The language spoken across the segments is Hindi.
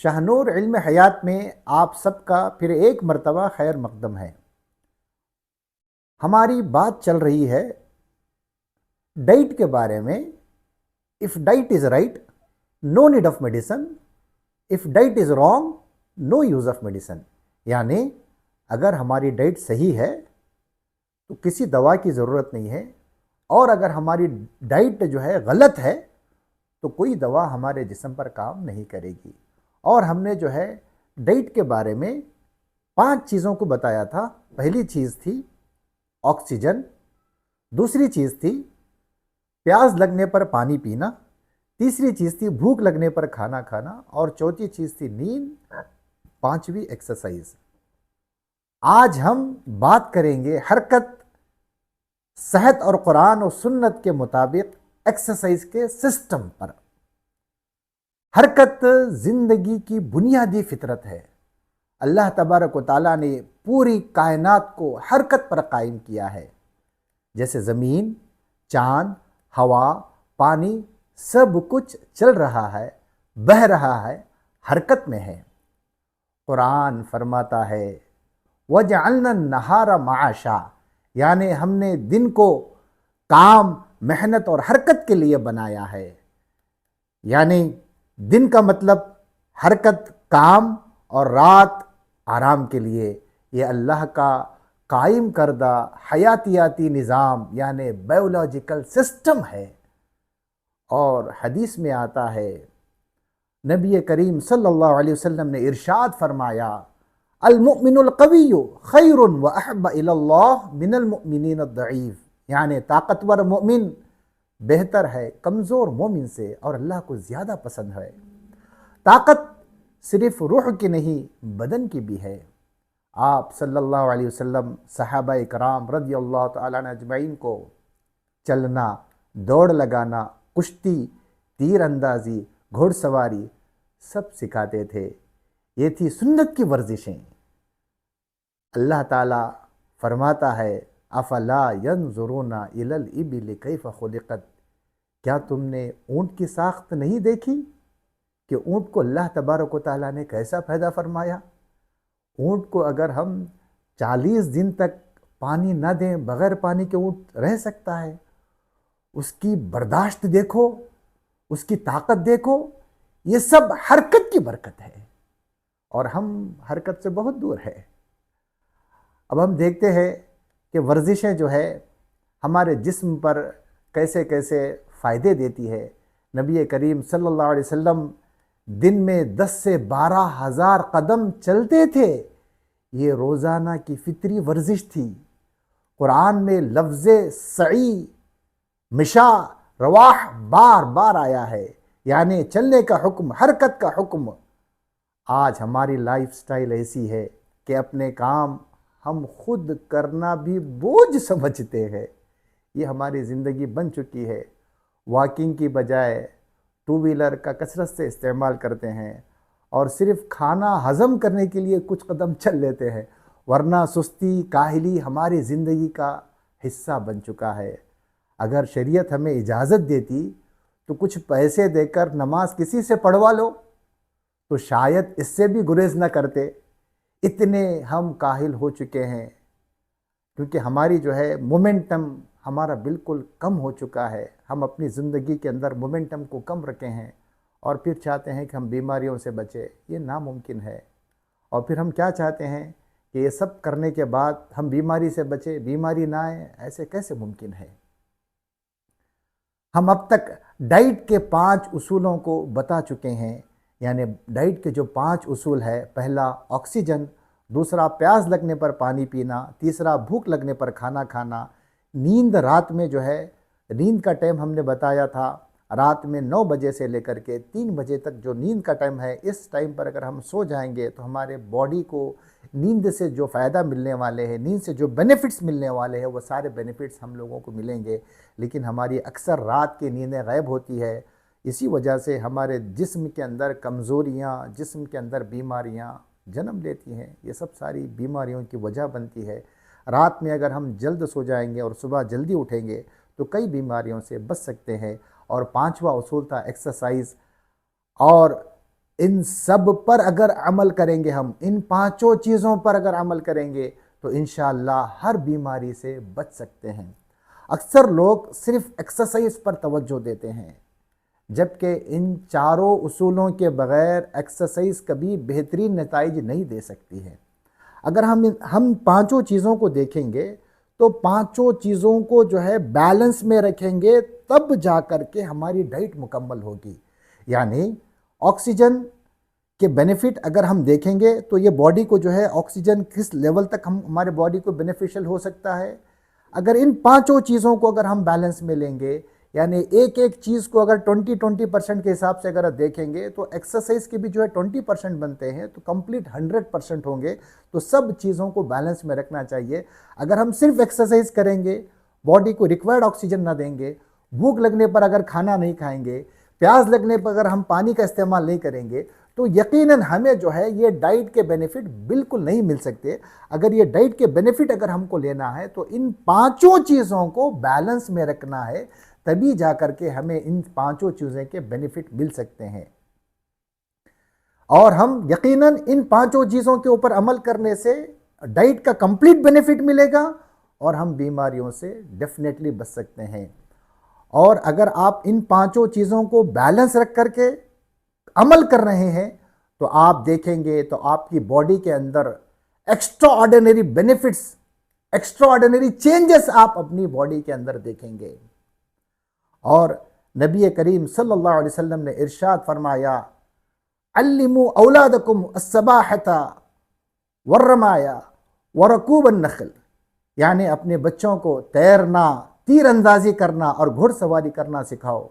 शाहनूर इल्म हयात में आप सबका फिर एक मर्तबा खैर मकदम है। हमारी बात चल रही है डाइट के बारे में। If diet is right, no need of medicine. If diet is wrong, no use of medicine. यानी अगर हमारी डाइट सही है तो किसी दवा की ज़रूरत नहीं है, और अगर हमारी डाइट जो है गलत है तो कोई दवा हमारे जिस्म पर काम नहीं करेगी। और हमने जो है डाइट के बारे में 5 चीज़ों को बताया था। पहली चीज़ थी ऑक्सीजन, दूसरी चीज़ थी प्यास लगने पर पानी पीना, तीसरी चीज़ थी भूख लगने पर खाना खाना, और चौथी चीज़ थी नींद, पांचवी एक्सरसाइज। आज हम बात करेंगे हरकत, सेहत और कुरान और सुन्नत के मुताबिक एक्सरसाइज के सिस्टम पर। हरकत जिंदगी की बुनियादी फितरत है। अल्लाह तबारक व तआला ने पूरी कायनात को हरकत पर कायम किया है। जैसे ज़मीन, चांद, हवा, पानी, सब कुछ चल रहा है, बह रहा है, हरकत में है। कुरान फरमाता है वजअलना नहारा माशा, यानी हमने दिन को काम, मेहनत और हरकत के लिए बनाया है। यानी दिन का मतलब हरकत, काम, और रात आराम के लिए। ये अल्लाह का कायम करदा हयातियाती निज़ाम यानी बायोलॉजिकल सिस्टम है। और हदीस में आता है, नबी करीम सल्लल्लाहु अलैहि वसल्लम ने इरशाद फरमाया, अल मुमिनुल कविय्यु खैरुन व अहब्ब इलल्लाह मिनल मुमिनीन अद-दईफ। यानी ताकतवर मोमिन बेहतर है कमज़ोर मोमिन से, और अल्लाह को ज़्यादा पसंद है। ताकत सिर्फ रूह की नहीं बदन की भी है। आप सल्लल्लाहु अलैहि वसल्लम सहाबाए कराम रज़ियल्लाहु तआला अन्हुम अजमईन को चलना, दौड़ लगाना, कुश्ती, तीर अंदाजी, घोड़सवारी सब सिखाते थे। ये थी सुन्नत की वर्जिशें। अल्लाह ताला फरमाता है अफला यंजुरूना इलल इबिल कैफ खुलिकत। क्या तुमने ऊँट की साख्त नहीं देखी कि ऊँट को अल्लाह तबारक व तआला ने कैसा पैदा फरमाया। ऊँट को अगर हम 40 दिन तक पानी न दें, बग़ैर पानी के ऊँट रह सकता है। उसकी बर्दाश्त देखो, उसकी ताकत देखो, ये सब हरकत की बरकत है, और हम हरकत से बहुत दूर है। अब हम देखते हैं कि वर्जिशें जो है हमारे जिस्म पर कैसे कैसे फ़ायदे देती है। नबी करीम सल्लल्लाहु अलैहि वसल्लम दिन में 10 से 12 हज़ार कदम चलते थे। ये रोज़ाना की फितरी वर्जिश थी। कुरान में लफ्ज़ सई, मिशा, रवाह बार बार आया है, यानी चलने का हुक्म, हरकत का हुक्म। आज हमारी लाइफस्टाइल ऐसी है कि अपने काम हम खुद करना भी बोझ समझते हैं। ये हमारी ज़िंदगी बन चुकी है। वॉकिंग की बजाय टू व्हीलर का कसरत से इस्तेमाल करते हैं, और सिर्फ खाना हज़म करने के लिए कुछ कदम चल लेते हैं, वरना सुस्ती, काहली हमारी ज़िंदगी का हिस्सा बन चुका है। अगर शरीयत हमें इजाज़त देती तो कुछ पैसे देकर नमाज किसी से पढ़वा लो तो शायद इससे भी गुरेज न करते। इतने हम काहिल हो चुके हैं, क्योंकि हमारी जो है मोमेंटम हमारा बिल्कुल कम हो चुका है। हम अपनी ज़िंदगी के अंदर मोमेंटम को कम रखे हैं, और फिर चाहते हैं कि हम बीमारियों से बचें। ये नामुमकिन है। और फिर हम क्या चाहते हैं कि ये सब करने के बाद हम बीमारी से बचें, बीमारी ना आए। ऐसे कैसे मुमकिन है। हम अब तक डाइट के 5 उसूलों को बता चुके हैं। यानी डाइट के जो 5 उसूल है, पहला ऑक्सीजन, दूसरा प्यास लगने पर पानी पीना, तीसरा भूख लगने पर खाना खाना, नींद, रात में जो है नींद का टाइम हमने बताया था रात में 9 बजे से लेकर के 3 बजे तक जो नींद का टाइम है, इस टाइम पर अगर हम सो जाएंगे तो हमारे बॉडी को नींद से जो फ़ायदा मिलने वाले हैं, नींद से जो बेनिफिट्स मिलने वाले हैं, वो सारे बेनिफिट्स हम लोगों को मिलेंगे। लेकिन हमारी अक्सर रात की नींदें गायब होती है। इसी वजह से हमारे जिस्म के अंदर कमज़ोरियाँ, जिस्म के अंदर बीमारियाँ जन्म लेती हैं। ये सब सारी बीमारियों की वजह बनती है। रात में अगर हम जल्द सो जाएंगे और सुबह जल्दी उठेंगे तो कई बीमारियों से बच सकते हैं। और 5वां उसूल था एक्सरसाइज। और इन सब पर अगर अमल करेंगे, हम इन पांचों चीज़ों पर अगर अमल करेंगे तो इंशाअल्लाह हर बीमारी से बच सकते हैं। अक्सर लोग सिर्फ एक्सरसाइज पर तवज्जो देते हैं, जबकि इन चारों उसूलों के बगैर एक्सरसाइज कभी बेहतरीन नताइज नहीं दे सकती है। अगर हम पांचों चीज़ों को देखेंगे तो पांचों चीज़ों को जो है बैलेंस में रखेंगे, तब जा कर के हमारी डाइट मुकम्मल होगी। यानी ऑक्सीजन के बेनिफिट अगर हम देखेंगे तो ये बॉडी को जो है ऑक्सीजन किस लेवल तक हम हमारे बॉडी को बेनिफिशियल हो सकता है। अगर इन पांचों चीज़ों को अगर हम बैलेंस में लेंगे, यानी एक एक चीज़ को अगर 20-20% के हिसाब से अगर देखेंगे तो एक्सरसाइज के भी जो है 20% बनते हैं, तो कंप्लीट 100% होंगे। तो सब चीज़ों को बैलेंस में रखना चाहिए। अगर हम सिर्फ एक्सरसाइज करेंगे, बॉडी को रिक्वायर्ड ऑक्सीजन ना देंगे, भूख लगने पर अगर खाना नहीं खाएंगे, प्यास लगने पर अगर हम पानी का इस्तेमाल नहीं करेंगे, तो यकीनन हमें जो है ये डाइट के बेनिफिट बिल्कुल नहीं मिल सकते। अगर ये डाइट के बेनिफिट अगर हमको लेना है तो इन पांचों चीज़ों को बैलेंस में रखना है, तभी जाकर के हमें इन पांचों चीज़ों के बेनिफिट मिल सकते हैं। और हम यकीनन इन पांचों चीज़ों के ऊपर अमल करने से डाइट का कंप्लीट बेनिफिट मिलेगा और हम बीमारियों से डेफिनेटली बच सकते हैं। और अगर आप इन पांचों चीज़ों को बैलेंस रख करके अमल कर रहे हैं तो आप देखेंगे तो आपकी बॉडी के अंदर extra ordinary benefits, extra ordinary changes आप अपनी बॉडी के अंदर देखेंगे। और नबी करीम सल्लल्लाहु अलैहि वसल्लम ने इरशाद फरमाया, अल्लिमू औलादकुम अस्सबाहता वर्रमाया वरकूबन नखल, यानी अपने बच्चों को तैरना, तीरंदाजी करना और घुड़सवारी करना सिखाओ।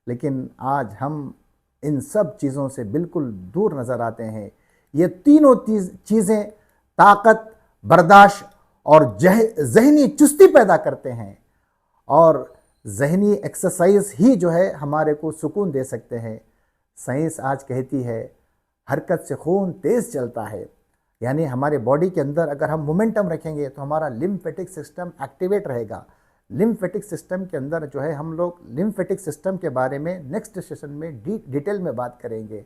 लेकिन आज हम इन सब चीज़ों से बिल्कुल दूर नज़र आते हैं। ये तीनों चीज़ें ताकत, बर्दाश्त और जहनी चुस्ती पैदा करते हैं, और जहनी एक्सरसाइज ही जो है हमारे को सुकून दे सकते हैं। साइंस आज कहती है हरकत से खून तेज़ चलता है, यानी हमारे बॉडी के अंदर अगर हम मोमेंटम रखेंगे तो हमारा लिम्फेटिक सिस्टम एक्टिवेट रहेगा। लिम्फेटिक सिस्टम के अंदर जो है हम लोग लिम्फेटिक सिस्टम के बारे में नेक्स्ट सेशन में डिटेल में बात करेंगे।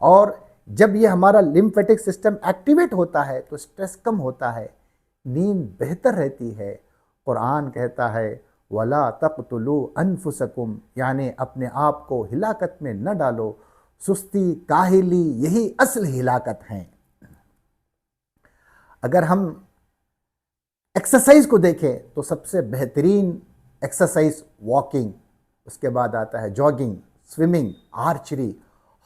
और जब ये हमारा लिम्फेटिक सिस्टम एक्टिवेट होता है तो स्ट्रेस कम होता है, नींद बेहतर रहती है। कुरान कहता है वला तक़तुलू अनफुसकुम, यानी अपने आप को हिलाकत में न डालो, सुस्ती काहिली यही असल हिलाकत हैं। अगर हम एक्सरसाइज को देखें तो सबसे बेहतरीन एक्सरसाइज वॉकिंग, उसके बाद आता है jogging, swimming, archery,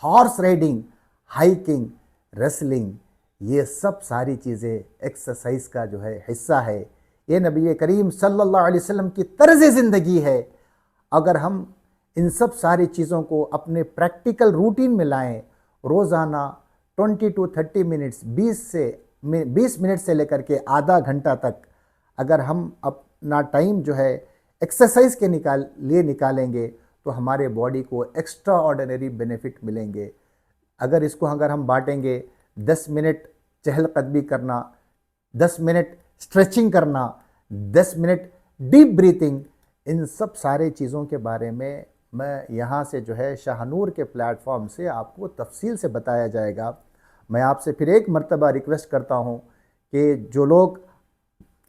horse riding, hiking, wrestling. ये सब सारी चीज़ें एक्सरसाइज का जो है हिस्सा है। ये नबी करीम सल्लल्लाहु अलैहि वसल्लम की तर्ज़ ज़िंदगी है। अगर हम इन सब सारी चीज़ों को अपने प्रैक्टिकल रूटीन में लाएं, रोज़ाना 20 to 30 मिनट्स, 20 मिनट से लेकर के आधा घंटा तक अगर हम अपना टाइम जो है एक्सरसाइज के लिए निकालेंगे तो हमारे बॉडी को एक्स्ट्रा ऑर्डिनरी बेनिफिट मिलेंगे। अगर इसको अगर हम बांटेंगे, 10 मिनट चहलकदमी करना, 10 मिनट स्ट्रेचिंग करना, 10 मिनट डीप ब्रीथिंग, इन सब सारे चीज़ों के बारे में मैं यहाँ से जो है शाहनूर के प्लेटफॉर्म से आपको तफसील से बताया जाएगा। मैं आपसे फिर एक मर्तबा रिक्वेस्ट करता हूँ कि जो लोग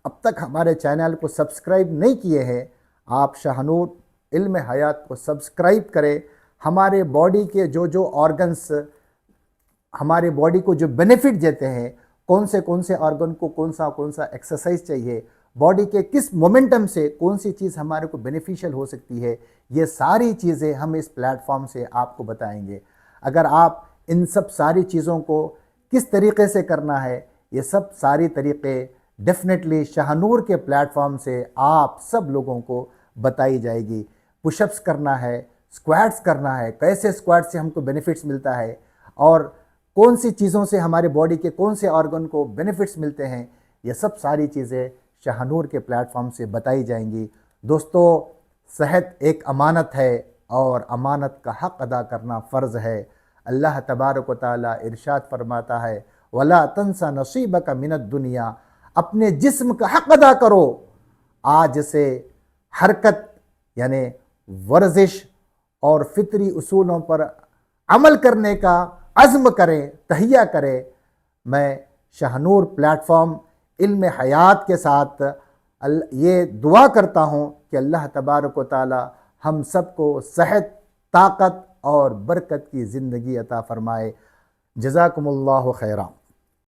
अब तक हमारे चैनल को सब्सक्राइब नहीं किए हैं, आप शाहनूर इल्म हयात को सब्सक्राइब करें। हमारे बॉडी के जो जो ऑर्गन्स हमारे बॉडी को जो बेनिफिट देते हैं, कौन से ऑर्गन को कौन सा एक्सरसाइज चाहिए, बॉडी के किस मोमेंटम से कौन सी चीज़ हमारे को बेनिफिशियल हो सकती है, ये सारी चीज़ें हम इस प्लेटफॉर्म से आपको बताएंगे। अगर आप इन सब सारी चीज़ों को किस तरीक़े से करना है, ये सब सारी तरीक़े डेफिनेटली शाहनूर के प्लेटफॉर्म से आप सब लोगों को बताई जाएगी। पुशअप्स करना है, स्क्वाट्स करना है, कैसे स्क्वाट से हमको बेनिफिट्स मिलता है और कौन सी चीज़ों से हमारे बॉडी के कौन से ऑर्गन को बेनिफिट्स मिलते हैं, ये सब सारी चीज़ें शाहनूर के प्लेटफॉर्म से बताई जाएंगी। दोस्तों, सेहत एक अमानत है और अमानत का हक़ अदा करना फ़र्ज़ है। अल्लाह तबारक व तआला इरशाद फरमाता है वला तंसा नसीबक मिनद दुनिया, अपने जिस्म का हक़ अदा करो। आज से हरकत यानी वर्जिश और फितरी उसूलों पर अमल करने का अज़्म करें, तहिया करें। मैं शाहनूर प्लेटफॉर्म इल्म हयात के साथ ये दुआ करता हूँ कि अल्लाह तबारक व तआला हम सबको सेहत, ताकत और बरकत की ज़िंदगी अता फ़रमाए। जज़ाकुमुल्लाहु खैरा।